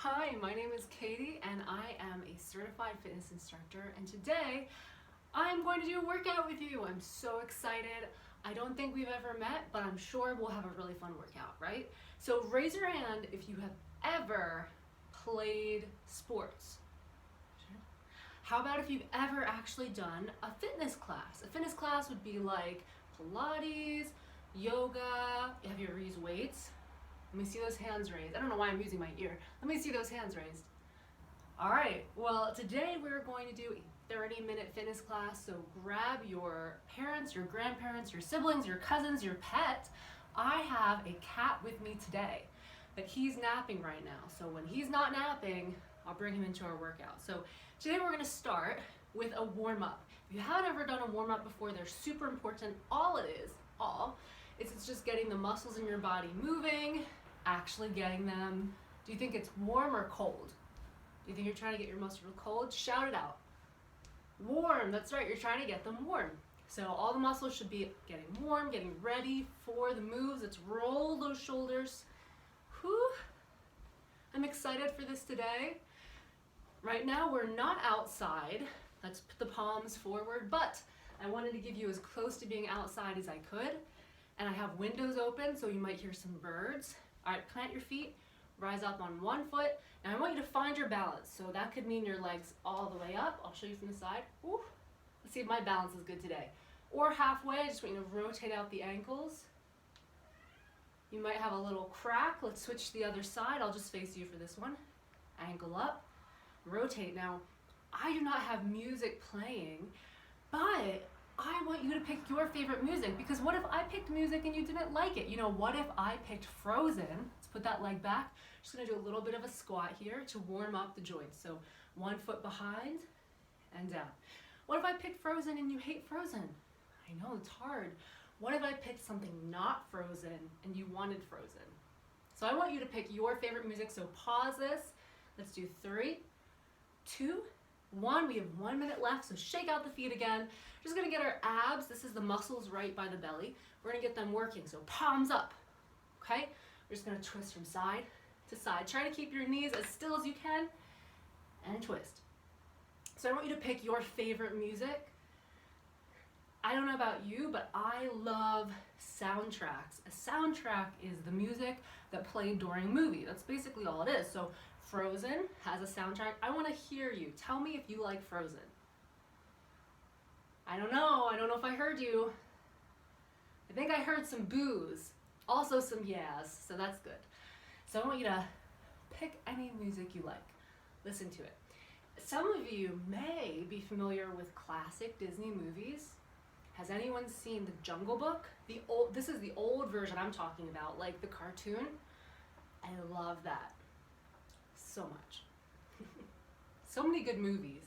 Hi, my name is Katie and I am a certified fitness instructor, and today I'm going to do a workout with you. I'm so excited. I don't think we've ever met, but I'm sure we'll have a really fun workout, right? So raise your hand if you have ever played sports. How about if you've ever actually done a fitness class? A fitness class would be like Pilates, yoga. Have you ever used weights? Let me see those hands raised. I don't know why I'm using my ear. Let me see those hands raised. All right, well, today we're going to do a 30-minute fitness class, so grab your parents, your grandparents, your siblings, your cousins, your pet. I have a cat with me today, but he's napping right now, so when he's not napping, I'll bring him into our workout. So today we're gonna start with a warm-up. If you haven't ever done a warm-up before, they're super important. All it is, it's just getting the muscles in your body moving, actually getting them. Do you think it's warm or cold? Do you think you're trying to get your muscles cold? Shout it out. Warm, that's right, you're trying to get them warm. So all the muscles should be getting warm, getting ready for the moves. Let's roll those shoulders. Whew. I'm excited for this today. Right now we're not outside. Let's put the palms forward, but I wanted to give you as close to being outside as I could. And I have windows open, so you might hear some birds. All right, plant your feet, rise up on one foot. Now I want you to find your balance. So that could mean your legs all the way up. I'll show you from the side. Ooh. Let's see if my balance is good today. Or halfway, I just want you to rotate out the ankles. You might have a little crack. Let's switch to the other side. I'll just face you for this one. Ankle up, rotate. Now, I do not have music playing, but I want you to pick your favorite music, because what if I picked music and you didn't like it? You know, what if I picked Frozen? Let's put that leg back. Just gonna do a little bit of a squat here to warm up the joints. So one foot behind and down. What if I picked Frozen and you hate Frozen? I know, it's hard. What if I picked something not Frozen and you wanted Frozen? So I want you to pick your favorite music. So pause this. Let's do 3, 2, 1. We have 1 minute left, so shake out the feet again. Just gonna get our abs. This is the muscles right by the belly. We're gonna get them working, so palms up, okay? We're just gonna twist from side to side. Try to keep your knees as still as you can, and twist. So I want you to pick your favorite music. I don't know about you, but I love soundtracks. A soundtrack is the music that played during a movie. That's basically all it is. So Frozen has a soundtrack. I want to hear you. Tell me if you like Frozen. I don't know if I heard you. I think I heard some boos, also some yeahs, so that's good. So I want you to pick any music you like. Listen to it. Some of you may be familiar with classic Disney movies. Has anyone seen The Jungle Book? This is the old version I'm talking about, like the cartoon. I love that so much. So many good movies,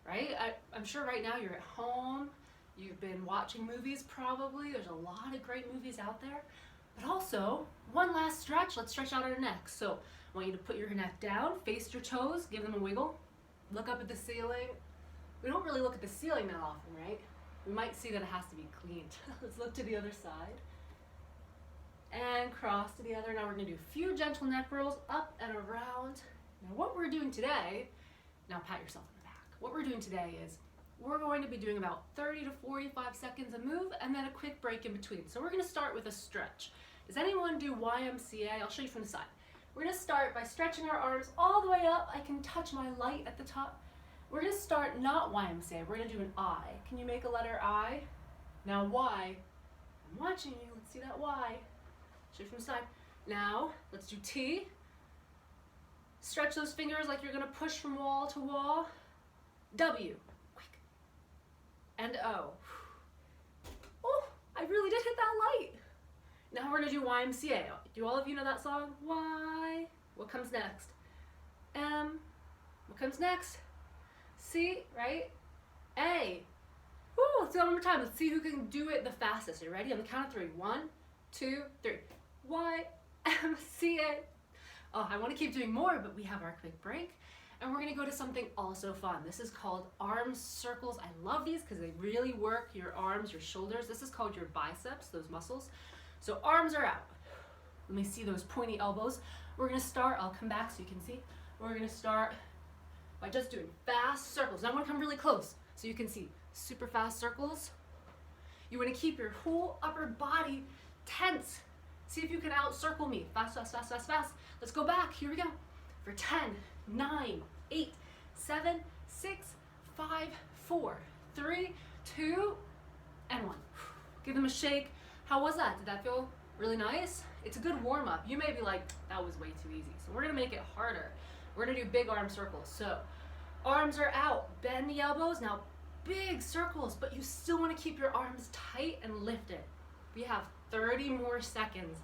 right? I'm sure right now you're at home, you've been watching movies probably. There's a lot of great movies out there. But also, one last stretch. Let's stretch out our necks. So I want you to put your neck down, face your toes, give them a wiggle. Look up at the ceiling. We don't really look at the ceiling that often, right? We might see that it has to be cleaned. Let's look to the other side. And cross to the other. Now we're gonna do a few gentle neck rolls up and around. Now what we're doing today, now pat yourself on the back. What we're doing today is we're going to be doing about 30 to 45 seconds of move and then a quick break in between. So we're gonna start with a stretch. Does anyone do YMCA? I'll show you from the side. We're gonna start by stretching our arms all the way up. I can touch my light at the top. We're gonna start not YMCA, we're gonna do an I. Can you make a letter I? Now Y, I'm watching you, let's see that Y. Show you from the side. Now, let's do T. Stretch those fingers like you're gonna push from wall to wall. W, quick. And O. Oh, I really did hit that light. Now we're gonna do YMCA. Do all of you know that song? Y. What comes next? M. What comes next? C, right? A. Woo, let's do it one more time. Let's see who can do it the fastest. Are you ready? On the count of 3. 1, 2, 3. Y, M, C, A. Oh, I want to keep doing more, but we have our quick break. And we're going to go to something also fun. This is called arm circles. I love these because they really work your arms, your shoulders. This is called your biceps, those muscles. So arms are out. Let me see those pointy elbows. We're gonna start, I'll come back so you can see. We're gonna start by just doing fast circles. Now I'm gonna come really close so you can see super fast circles. You wanna keep your whole upper body tense. See if you can out-circle me. Fast, fast, fast, fast, fast. Let's go back, here we go. For 10, 9, 8, 7, 6, 5, 4, 3, 2, and 1. Give them a shake. How was that? Did that feel really nice? It's a good warm-up. You may be like, that was way too easy. So we're gonna make it harder. We're gonna do big arm circles. So arms are out, bend the elbows. Now big circles, but you still wanna keep your arms tight and lifted. We have 30 more seconds,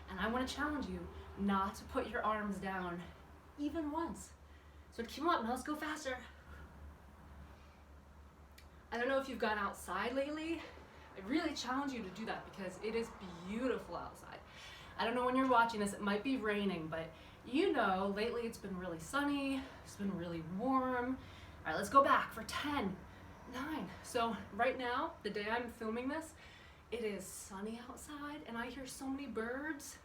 and I wanna challenge you not to put your arms down even once. So keep them up, now let's go faster. I don't know if you've gone outside lately. I really challenge you to do that because it is beautiful outside. I don't know when you're watching this, it might be raining, but you know, lately it's been really sunny, it's been really warm. All right, let's go back for 10, 9. So right now, the day I'm filming this, it is sunny outside and I hear so many birds.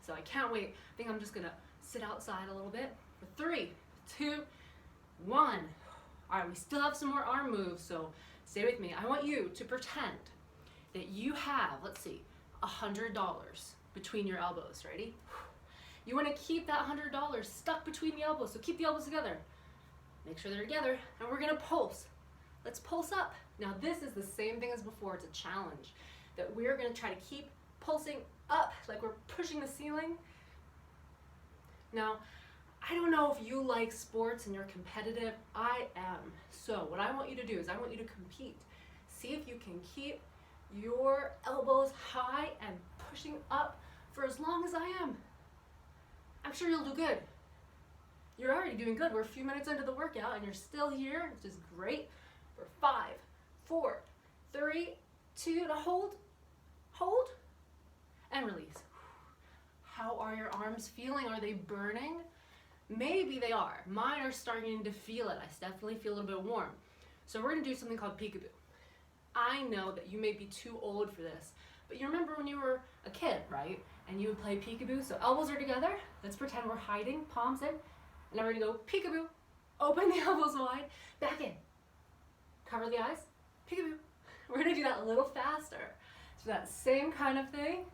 So I can't wait. I think I'm just gonna sit outside a little bit for 3, 2, 1. All right, we still have some more arm moves, so stay with me. I want you to pretend that you have, let's see, $100 between your elbows. Ready? You want to keep that $100 stuck between the elbows, so keep the elbows together. Make sure they're together, and we're gonna pulse. Let's pulse up. Now this is the same thing as before. It's a challenge that we're gonna try to keep pulsing up like we're pushing the ceiling. Now, I don't know if you like sports and you're competitive. I am. So what I want you to do is I want you to compete. See if you can keep your elbows high and pushing up for as long as I am. I'm sure you'll do good. You're already doing good. We're a few minutes into the workout and you're still here, which is great. For 5, 4, 3, 2, to hold, and release. How are your arms feeling? Are they burning? Maybe they are. Mine are starting to feel it. I definitely feel a little bit warm. So we're gonna do something called peekaboo. I know that you may be too old for this, but you remember when you were a kid, right? And you would play peekaboo. So elbows are together. Let's pretend we're hiding, palms in. And now we're gonna go peekaboo. Open the elbows wide, back in. Cover the eyes, peekaboo. We're gonna do that a little faster. So that same kind of thing.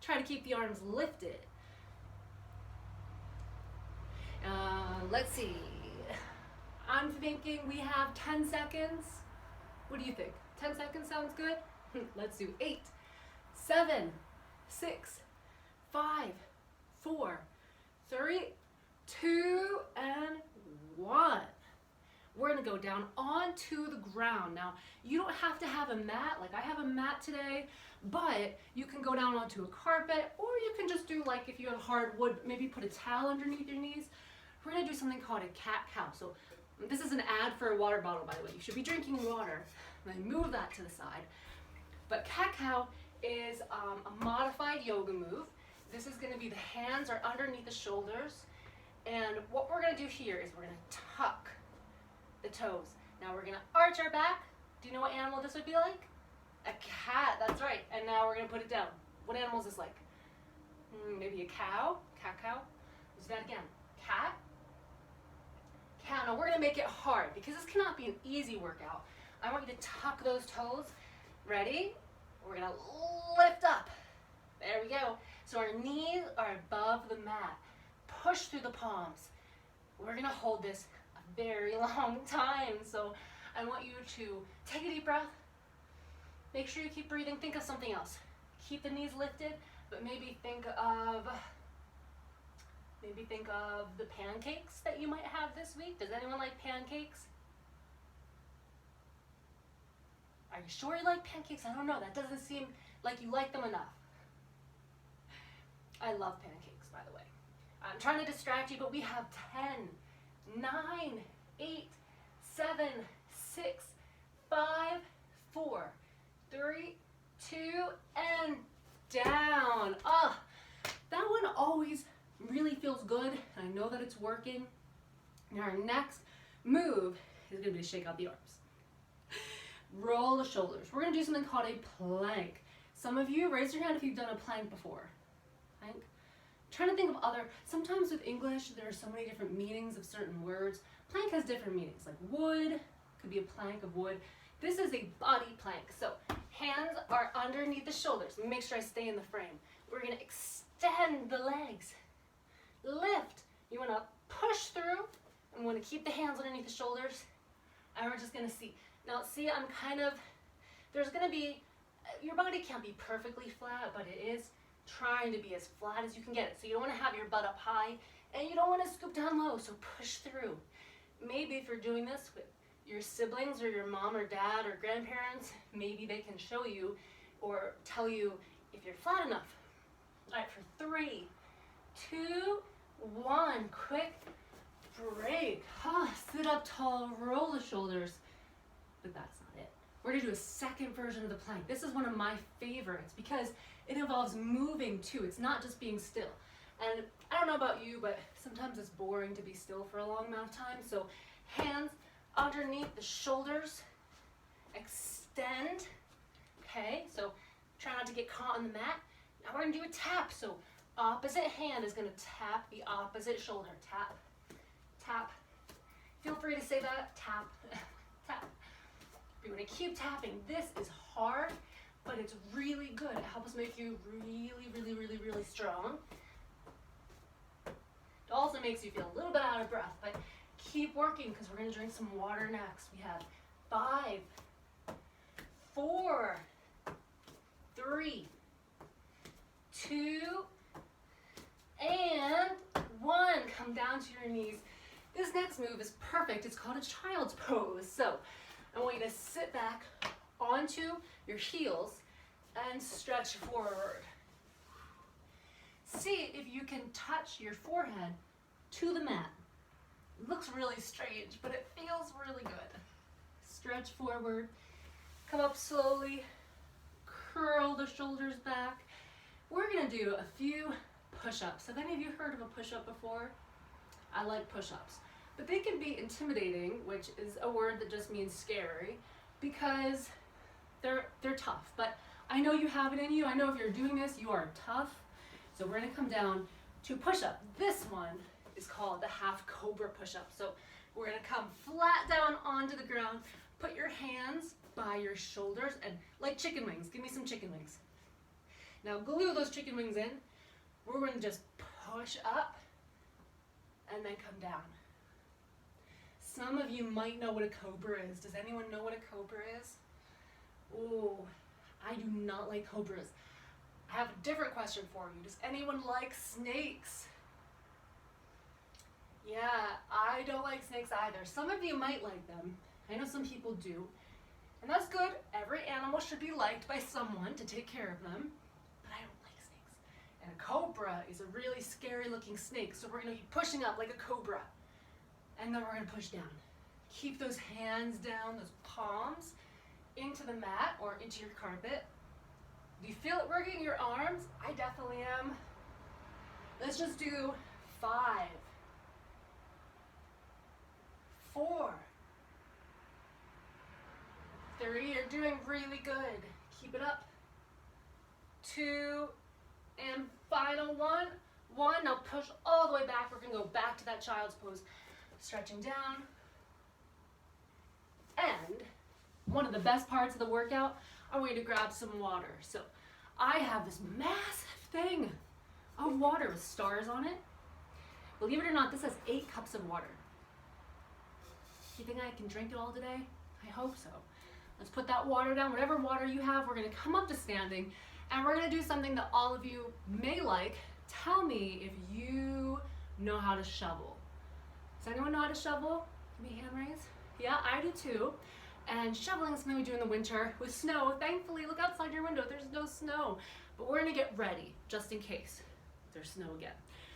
Try to keep the arms lifted. Let's see. I'm thinking we have 10 seconds. What do you think? 10 seconds sounds good? Let's do 8, 7, 6, 5, 4, 3, 2, and 1. We're gonna go down onto the ground. Now, you don't have to have a mat, like I have a mat today, but you can go down onto a carpet, or you can just do like if you have hardwood, maybe put a towel underneath your knees. We're gonna do something called a cat-cow. So this is an ad for a water bottle, by the way. You should be drinking water. And move that to the side. But cat-cow is a modified yoga move. This is gonna be the hands are underneath the shoulders. And what we're gonna do here is we're gonna tuck the toes. Now we're gonna arch our back. Do you know what animal this would be like? A cat, that's right. And now we're gonna put it down. What animal is this like? Maybe a cow? Cat-cow? Let's do that again. Cat. Cow. Now we're gonna make it hard because this cannot be an easy workout. I want you to tuck those toes. Ready? We're gonna lift up. There we go. So our knees are above the mat. Push through the palms. We're gonna hold this a very long time. So I want you to take a deep breath. Make sure you keep breathing. Think of something else. Keep the knees lifted, but maybe think of the pancakes that you might have this week. Does anyone like pancakes? Are you sure you like pancakes? I don't know. That doesn't seem like you like them enough. I love pancakes, by the way. I'm trying to distract you, but we have 10, 9, 8, 7, 6, 5, 4, 3, 2, and down. That one always really feels good. I know that it's working. Now our next move is going to be to shake out the arms. Roll the shoulders. We're going to do something called a plank. Some of you, raise your hand if you've done a plank before. Plank. trying to think of other, sometimes with English, there are so many different meanings of certain words. Plank has different meanings, like wood, could be a plank of wood. This is a body plank. So hands are underneath the shoulders. Let me make sure I stay in the frame. We're gonna extend the legs. Lift. You wanna push through, and wanna keep the hands underneath the shoulders. And we're just gonna see. Now see, I'm kind of, there's gonna be, your body can't be perfectly flat, but it is trying to be as flat as you can get it. So you don't wanna have your butt up high, and you don't wanna scoop down low, so push through. Maybe if you're doing this with your siblings or your mom or dad or grandparents, maybe they can show you or tell you if you're flat enough. All right, for 3, 2, 1, quick break. Sit up tall, roll the shoulders, but that's not it. We're gonna do a second version of the plank. This is one of my favorites because it involves moving too. It's not just being still. And I don't know about you, but sometimes it's boring to be still for a long amount of time. So hands underneath the shoulders, extend. Okay, so try not to get caught on the mat. Now we're gonna do a tap. So opposite hand is gonna tap the opposite shoulder. Tap, tap. Feel free to say that. Tap, tap. You're gonna keep tapping. This is hard, but it's really good. It helps make you really strong. It also makes you feel a little bit out of breath, but keep working because we're gonna drink some water next. We have 5, 4, 3, 2, and 1. Come down to your knees. This next move is perfect. It's called a child's pose. So I want you to sit back onto your heels and stretch forward. See if you can touch your forehead to the mat. It looks really strange, but it feels really good. Stretch forward, come up slowly, curl the shoulders back. We're gonna do a few push-ups. Have any of you heard of a push-up before? I like push-ups, but they can be intimidating, which is a word that just means scary, because they're tough. But I know you have it in you. I know if you're doing this, you are tough. So we're gonna come down to push-up. This one is called the half cobra push-up. So we're gonna come flat down onto the ground, put your hands by your shoulders, and like chicken wings, give me some chicken wings. Now glue those chicken wings in. We're gonna just push up and then come down. Some of you might know what a cobra is. Does anyone know what a cobra is? Oh, I do not like cobras. I have a different question for you. Does anyone like snakes? Yeah, I don't like snakes either. Some of you might like them. I know some people do. And that's good. Every animal should be liked by someone to take care of them. But I don't like snakes. And a cobra is a really scary looking snake. So we're going to be pushing up like a cobra. And then we're going to push down. Keep those hands down, those palms into the mat or into your carpet. Do you feel it working in your arms? I definitely am. Let's just do 5, 4, 3, you're doing really good. Keep it up. 2, and final 1. Now push all the way back. We're gonna go back to that child's pose. Stretching down. And one of the best parts of the workout, I want you to grab some water. So I have this massive thing of water with stars on it. Believe it or not, this has 8 cups of water. You think I can drink it all today? I hope so. Let's put that water down. Whatever water you have, we're gonna come up to standing, and we're gonna do something that all of you may like. Tell me if you know how to shovel. Does anyone know how to shovel? Give me a hand raise. Yeah, I do too. And shoveling is something we do in the winter with snow. Thankfully, look outside your window, there's no snow. But we're gonna get ready, just in case there's snow again.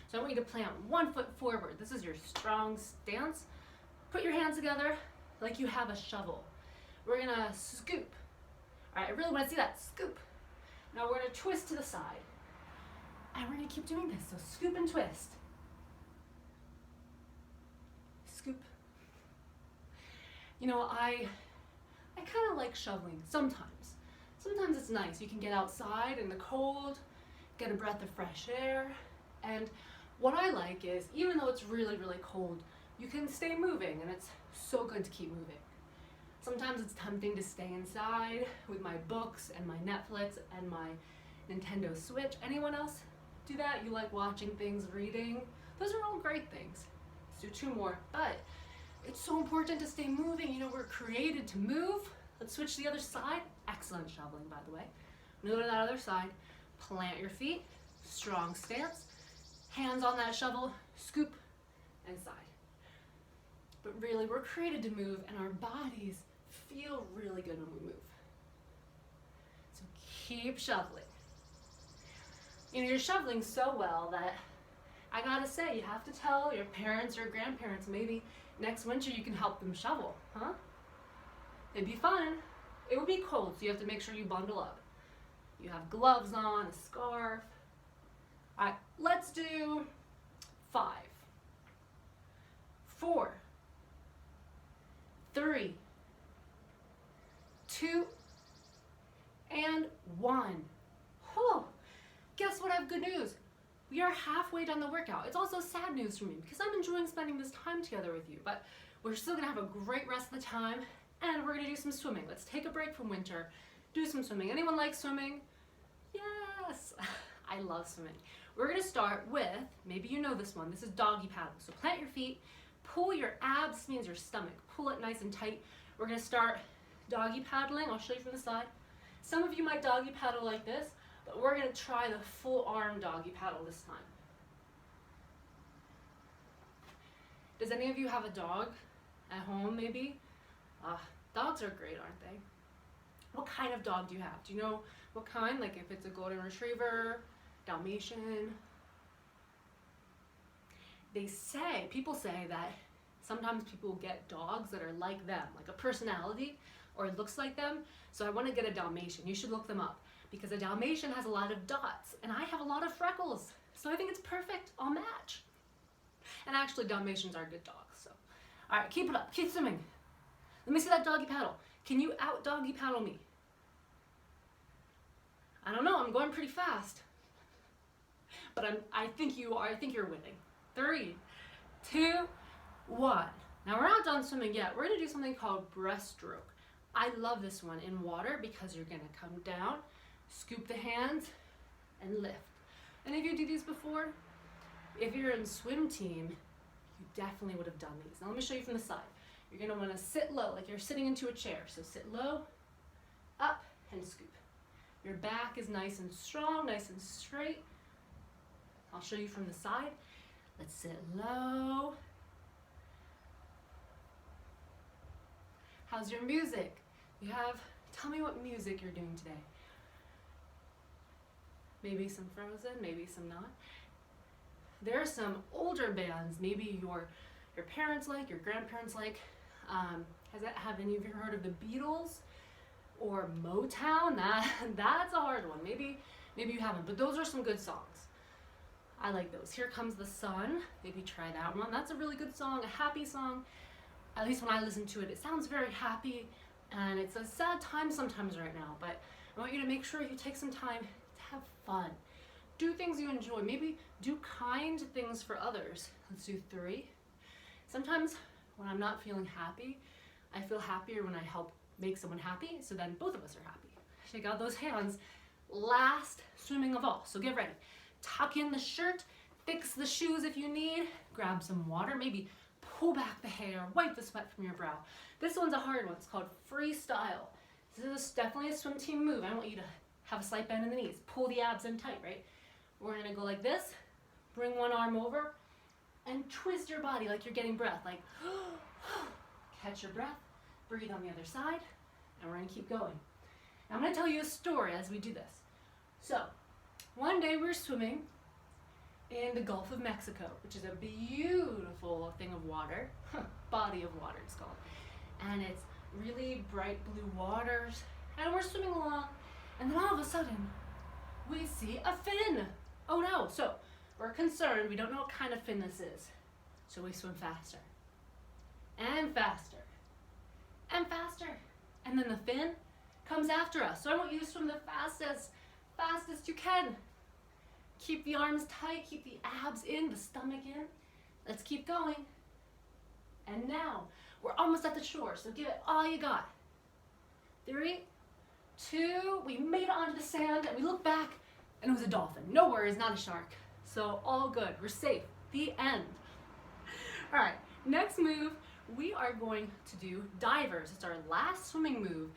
So I want you to plant 1 foot forward. This is your strong stance. Put your hands together like you have a shovel. We're gonna scoop. All right, I really wanna see that, scoop. Now we're gonna twist to the side. And we're gonna keep doing this, so scoop and twist. Scoop. You know, I kind of like shoveling sometimes. Sometimes it's nice. You can get outside in the cold, get a breath of fresh air. And what I like is, even though it's really, really cold, you can stay moving, and it's so good to keep moving. Sometimes it's tempting to stay inside with my books and my Netflix and my Nintendo Switch. Anyone else do that? You like watching things, reading? Those are all great things. Let's do 2 more. But it's so important to stay moving. You know, we're created to move. Let's switch to the other side. Excellent shoveling, by the way. Go to that other side. Plant your feet. Strong stance. Hands on that shovel. Scoop and side. But really, we're created to move, and our bodies feel really good when we move. So keep shoveling. You know, you're shoveling so well that I gotta say, you have to tell your parents or grandparents, maybe next winter you can help them shovel, huh? It'd be fun. It would be cold, so you have to make sure you bundle up. You have gloves on, a scarf. All right, let's do 5, 4, 3, 2, and 1. Oh, guess what? I have good news. We are halfway done the workout. It's also sad news for me because I'm enjoying spending this time together with you, but we're still gonna have a great rest of the time, and we're gonna do some swimming. Let's take a break from winter, do some swimming. Anyone like swimming? Yes, I love swimming. We're gonna start with, maybe you know this one, this is doggy paddle. So plant your feet, pull your abs, means your stomach, pull it nice and tight. We're gonna start doggy paddling. I'll show you from the side. Some of you might doggy paddle like this, but we're gonna try the full arm doggy paddle this time. Does any of you have a dog at home maybe? Dogs are great, aren't they? What kind of dog do you have? Do you know what kind? Like if it's a golden retriever, Dalmatian? People say that sometimes people get dogs that are like them, like a personality, or it looks like them. So I want to get a Dalmatian. You should look them up because a Dalmatian has a lot of dots and I have a lot of freckles. So I think it's perfect. I'll match. And actually Dalmatians are good dogs. So, all right, keep it up. Keep swimming. Let me see that doggy paddle. Can you out doggy paddle me? I don't know. I'm going pretty fast. But I think you are. I think you're winning. 3, 2, 1. Now we're not done swimming yet. We're going to do something called breaststroke. I love this one in water because you're going to come down, scoop the hands, and lift. Any of you do these before? If you're in swim team, you definitely would have done these. Now let me show you from the side. You're going to want to sit low, like you're sitting into a chair. So sit low, up, and scoop. Your back is nice and strong, nice and straight. I'll show you from the side. Let's sit low. How's your music? Tell me what music you're doing today. Maybe some Frozen, maybe some not. There are some older bands, maybe your parents like, your grandparents like. Have any of you heard of the Beatles or Motown? That's a hard one. Maybe you haven't, but those are some good songs. I like those. Here Comes the Sun. Maybe try that one. That's a really good song, a happy song. At least when I listen to it, it sounds very happy, and it's a sad time sometimes right now, but I want you to make sure you take some time to have fun. Do things you enjoy. Maybe do kind things for others. Let's do 3. Sometimes when I'm not feeling happy, I feel happier when I help make someone happy, so then both of us are happy. Shake out those hands. Last swimming of all, so get ready. Tuck in the shirt, fix the shoes if you need, grab some water, maybe pull back the hair, wipe the sweat from your brow. This one's a hard one. It's called freestyle. This is definitely a swim team move. I want you to have a slight bend in the knees. Pull the abs in tight, right? We're gonna go like this, bring one arm over, and twist your body like you're getting breath, like catch your breath, breathe on the other side, and we're gonna keep going. Now, I'm gonna tell you a story as we do this. So, one day we were swimming in the Gulf of Mexico, which is a beautiful thing of water, body of water it's called. And it's really bright blue waters, and we're swimming along, and then all of a sudden, we see a fin. Oh no, so we're concerned, we don't know what kind of fin this is. So we swim faster, and faster, and faster. And then the fin comes after us. So I want you to swim the fastest you can. Keep the arms tight, keep the abs in, the stomach in. Let's keep going. And now, we're almost at the shore, so give it all you got. 3, 2, we made it onto the sand, and we look back, and it was a dolphin. No worries, not a shark. So all good, we're safe. The end. All right, next move, we are going to do divers. It's our last swimming move.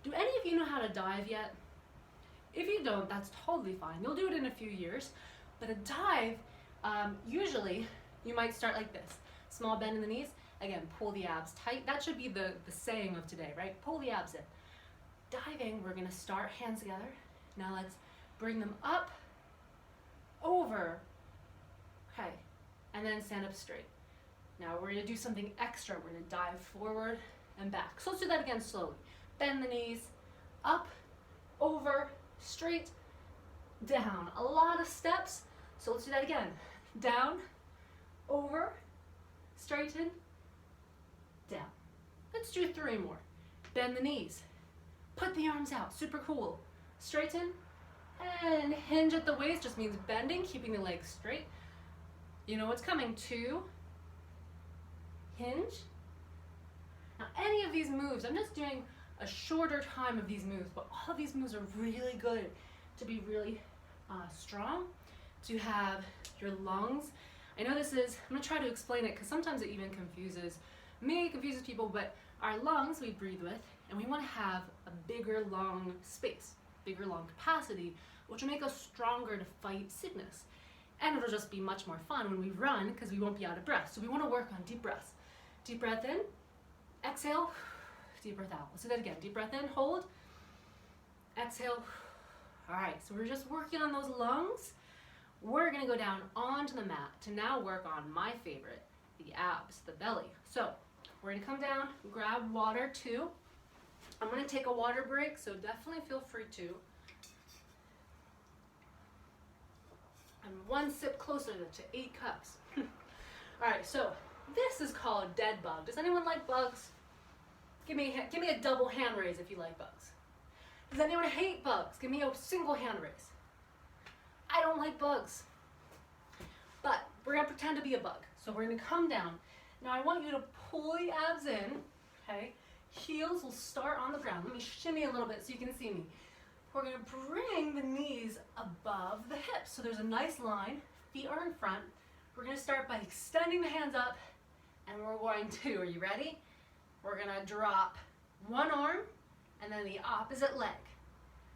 Do any of you know how to dive yet? If you don't, that's totally fine. You'll do it in a few years. But a dive, usually you might start like this. Small bend in the knees. Again, pull the abs tight. That should be the saying of today, right? Pull the abs in. Diving, we're gonna start hands together. Now let's bring them up, over, okay, and then stand up straight. Now we're gonna do something extra. We're gonna dive forward and back. So let's do that again slowly. Bend the knees, up, over, straight, down. A lot of steps, so let's do that again. Down, over, straighten, down. Let's do 3 more. Bend the knees, put the arms out, super cool. Straighten, and hinge at the waist, just means bending, keeping the legs straight. You know what's coming, 2, hinge. Now any of these moves, I'm just doing a shorter time of these moves, but all of these moves are really good to be really strong, to have your lungs. I know this is, I'm gonna try to explain it because sometimes it even confuses me, confuses people, but our lungs we breathe with, and we wanna have a bigger lung space, bigger lung capacity, which will make us stronger to fight sickness. And it'll just be much more fun when we run because we won't be out of breath. So we wanna work on deep breaths. Deep breath in, exhale, deep breath out. Let's do that again. Deep breath in, hold, exhale. All right, so we're just working on those lungs. We're gonna go down onto the mat to now work on my favorite, the abs, the belly. So we're gonna come down, grab water too. I'm gonna take a water break, so definitely feel free to. I'm 1 sip closer to 8 cups. All right, so this is called dead bug. Does anyone like bugs? Give me a double hand raise if you like bugs. Does anyone hate bugs? Give me a single hand raise. I don't like bugs. But we're gonna pretend to be a bug. So we're gonna come down. Now I want you to pull the abs in, okay? Heels will start on the ground. Let me shimmy a little bit so you can see me. We're gonna bring the knees above the hips. So there's a nice line, feet are in front. We're gonna start by extending the hands up, and we're going to, are you ready? We're gonna drop one arm and then the opposite leg.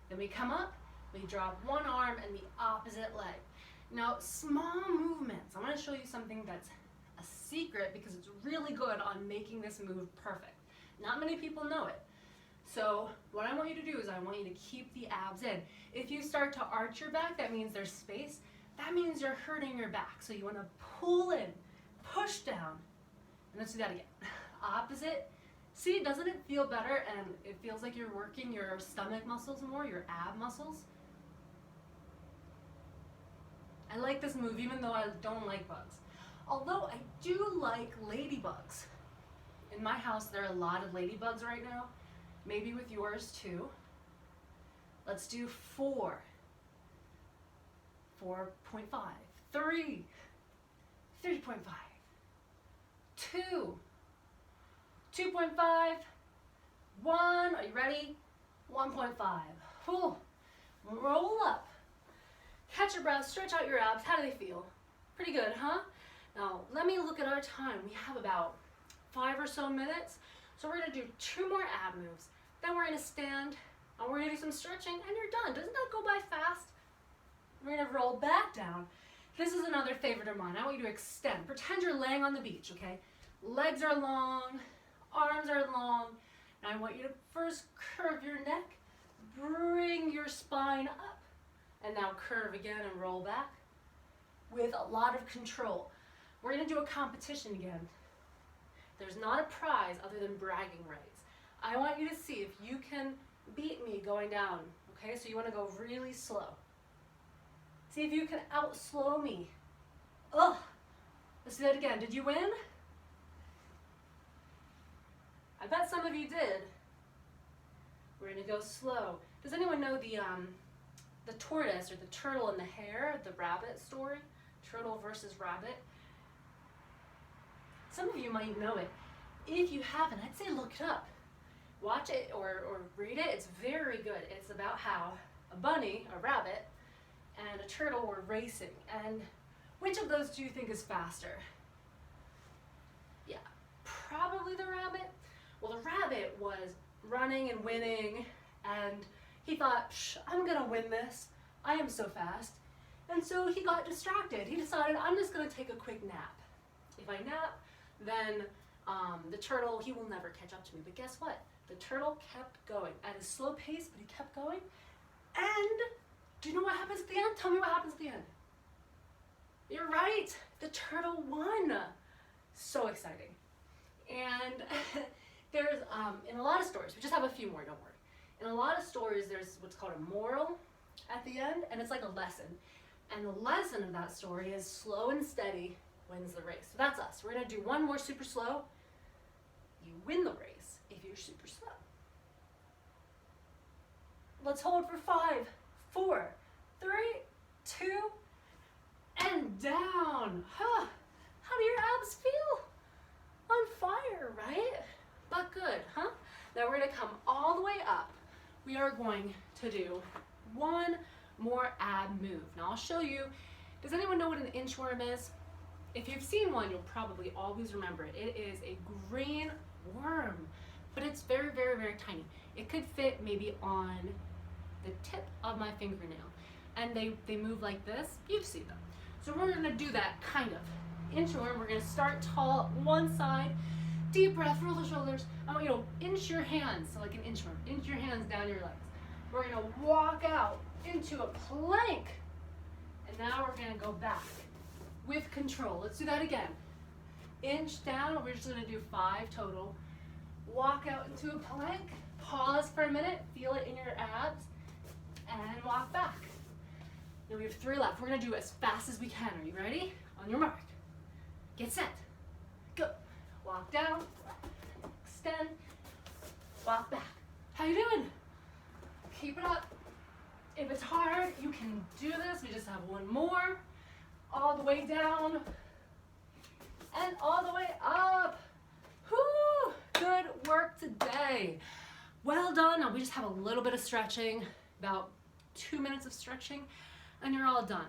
Then we come up, we drop one arm and the opposite leg. Now, small movements. I'm gonna show you something that's a secret because it's really good on making this move perfect. Not many people know it. So what I want you to do is I want you to keep the abs in. If you start to arch your back, that means there's space. That means you're hurting your back. So you wanna pull in, push down, and let's do that again. Opposite. See, doesn't it feel better and it feels like you're working your stomach muscles more, your ab muscles? I like this move even though I don't like bugs. Although I do like ladybugs. In my house there are a lot of ladybugs right now. Maybe with yours too. Let's do 4. 4.5. 3. 3.5. 2. 2.5, 1, are you ready? 1.5, roll up, catch your breath, stretch out your abs. How do they feel? Pretty good, huh? Now, let me look at our time. We have about 5 or so minutes. So we're gonna do 2 more ab moves. Then we're gonna stand, and we're gonna do some stretching, and you're done. Doesn't that go by fast? We're gonna roll back down. This is another favorite of mine. I want you to extend. Pretend you're laying on the beach, okay? Legs are long, arms are long. Now I want you to first curve your neck, bring your spine up, and now curve again and roll back with a lot of control. We're gonna do a competition again. There's not a prize other than bragging rights. I want you to see if you can beat me going down, okay? So you wanna go really slow. See if you can out-slow me. Ugh, let's do that again. Did you win? I bet some of you did. We're gonna go slow. Does anyone know the the tortoise or the turtle and the hare, the rabbit story, turtle versus rabbit. Some of you might know it. If you haven't, I'd say look it up. Watch it or read it. It's very good. It's about how a bunny, a rabbit, and a turtle were racing. And which of those do you think is faster? Yeah, probably the rabbit. Well, the rabbit was running and winning, and he thought, I'm gonna win this. I am so fast. And so he got distracted. He decided, I'm just gonna take a quick nap. If I nap, then the turtle, he will never catch up to me. But guess what? The turtle kept going at a slow pace, but he kept going. And do you know what happens at the end? Tell me what happens at the end. You're right, the turtle won. So exciting. And there's, in a lot of stories, we just have a few more, don't worry. In a lot of stories, there's what's called a moral at the end, and it's like a lesson. And the lesson of that story is slow and steady wins the race. So that's us. We're gonna do one more super slow. You win the race if you're super slow. Let's hold for 5, 4, 3, 2, and down. Huh. How do your abs feel? On fire, right? But good, huh? Now we're gonna come all the way up. We are going to do one more ab move. Now I'll show you. Does anyone know what an inchworm is? If you've seen one, you'll probably always remember it. It is a green worm, but it's very, very, very tiny. It could fit maybe on the tip of my fingernail. And they move like this. You've seen them. So we're gonna do that kind of. Inchworm, we're gonna start tall one side. Deep breath, roll the shoulders. I want you to inch your hands, so like an inchworm. Inch your hands down your legs. We're gonna walk out into a plank. And now we're gonna go back with control. Let's do that again. Inch down, we're just gonna do 5 total. Walk out into a plank, pause for a minute, feel it in your abs, and walk back. Now we have 3 left. We're gonna do as fast as we can. Are you ready? On your mark. Get set. Go. Walk down, extend, walk back. How you doing? Keep it up. If it's hard, you can do this. We just have one more. All the way down and all the way up. Whoo! Good work today. Well done. Now we just have a little bit of stretching, about 2 minutes of stretching, and you're all done.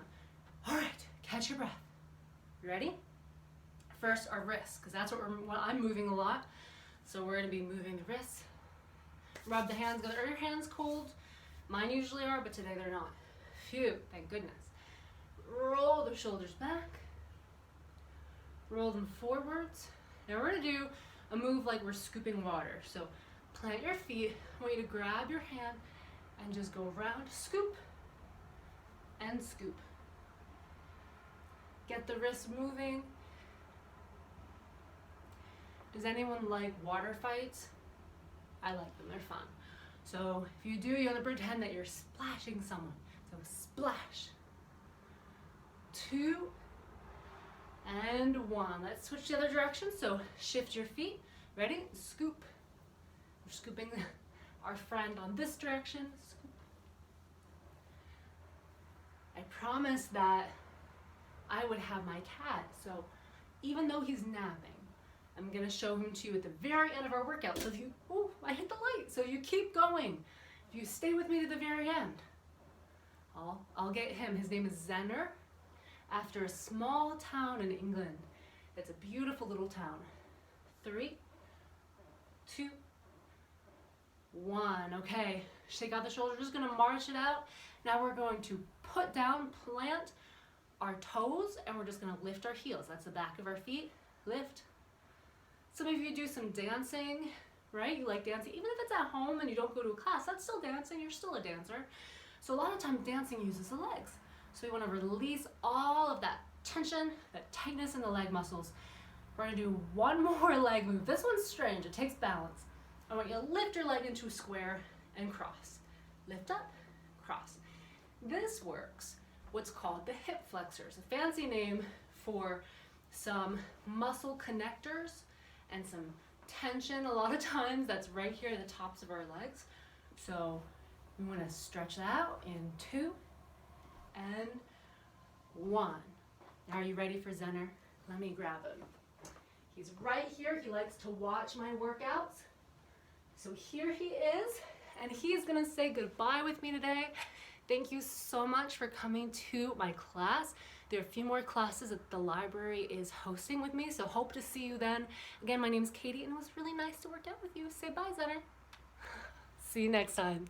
All right, catch your breath. You ready? First, our wrists, because that's what I'm moving a lot. So we're gonna be moving the wrists. Rub the hands together. Are your hands cold? Mine usually are, but today they're not. Phew, thank goodness. Roll the shoulders back. Roll them forwards. Now we're gonna do a move like we're scooping water. So plant your feet. I want you to grab your hand and just go around, scoop and scoop. Get the wrists moving. Does anyone like water fights? I like them, they're fun. So if you do, you want to pretend that you're splashing someone. So splash. 2 and 1. Let's switch the other direction. So shift your feet. Ready? Scoop. We're scooping our friend on this direction. Scoop. I promised that I would have my cat. So even though he's napping, I'm gonna show him to you at the very end of our workout. So if you, oh, I hit the light. So you keep going. If you stay with me to the very end, I'll get him. His name is Zenner, after a small town in England. It's a beautiful little town. 3, 2, 1. Okay, shake out the shoulders. Just gonna march it out. Now we're going to put down, plant our toes, and we're just gonna lift our heels. That's the back of our feet. Lift. Some of you do some dancing, right? You like dancing. Even if it's at home and you don't go to a class, that's still dancing. You're still a dancer. So a lot of times dancing uses the legs. So we want to release all of that tension, that tightness in the leg muscles. We're going to do one more leg move. This one's strange. It takes balance. I want you to lift your leg into a square and cross. Lift up, cross. This works what's called the hip flexors, a fancy name for some muscle connectors and some tension a lot of times that's right here at the tops of our legs. So we want to stretch that out in 2 and 1. Now, are you ready for Zenner? Let me grab him. He's right here. He likes to watch my workouts. So here he is, and he's gonna say goodbye with me today. Thank you so much for coming to my class. There are a few more classes that the library is hosting with me, so hope to see you then. Again, my name's Katie, and it was really nice to work out with you. Say bye, Zenner. See you next time.